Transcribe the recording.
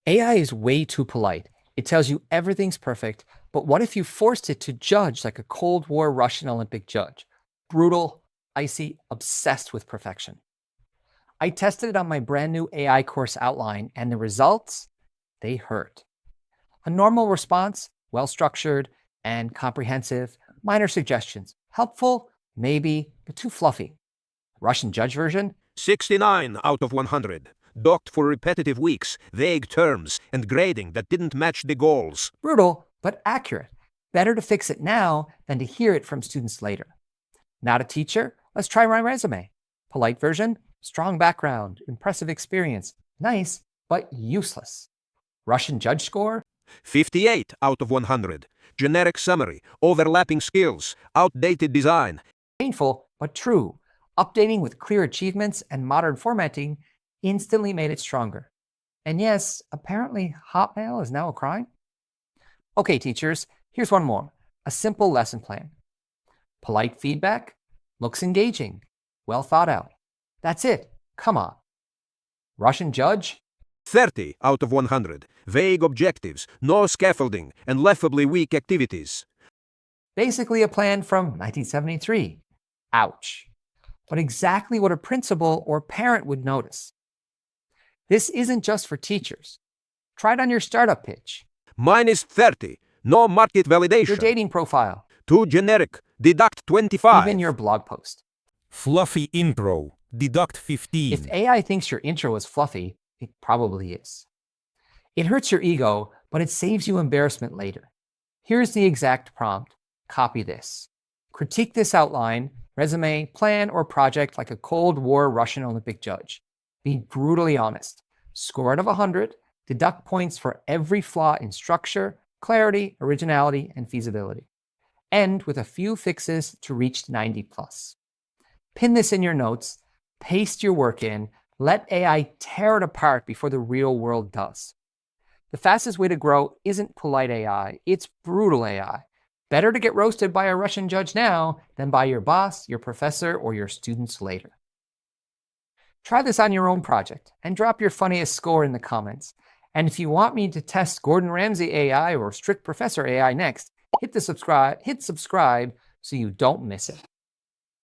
AI is way too polite. It tells you everything's perfect, but what if you forced it to judge like a Cold War Russian Olympic judge? Brutal, icy, obsessed with perfection. I tested it on my brand new AI course outline, and the results, they hurt. A normal response, well-structured and comprehensive, minor suggestions. Helpful, maybe, but too fluffy. Russian judge version? 69 out of 100. Docked for repetitive weeks, vague terms, and grading that didn't match the goals. Brutal, but accurate. Better to fix it now than to hear it from students later. Not a teacher? Let's try my resume. Polite version? Strong background, impressive experience. Nice, but useless. Russian judge score? 58 out of 100. Generic summary, overlapping skills, outdated design. Painful, but true. Updating with clear achievements and modern formatting instantly made it stronger. And yes, apparently Hotmail is now a crime. Okay, teachers, here's one more. A simple lesson plan. Polite feedback, looks engaging, well thought out. That's it. Come on. Russian judge? 30 out of 100. Vague objectives, no scaffolding, and laughably weak activities. Basically a plan from 1973. Ouch. But exactly what a principal or parent would notice. This isn't just for teachers. Try it on your startup pitch. Minus 30. No market validation. Your dating profile. Too generic. Deduct 25. Even your blog post. Fluffy intro. Deduct 15. If AI thinks your intro is fluffy, it probably is. It hurts your ego, but it saves you embarrassment later. Here's the exact prompt. Copy this. Critique this outline, resume, plan, or project like a Cold War Russian Olympic judge. Be brutally honest. Score out of 100. Deduct points for every flaw in structure, clarity, originality, and feasibility. End with a few fixes to reach 90 plus. Pin this in your notes. Paste your work in. Let AI tear it apart before the real world does. The fastest way to grow isn't polite AI, it's brutal AI. Better to get roasted by a Russian judge now than by your boss, your professor, or your students later. Try this on your own project and drop your funniest score in the comments. And if you want me to test Gordon Ramsay AI or Strict Professor AI next, hit subscribe so you don't miss it.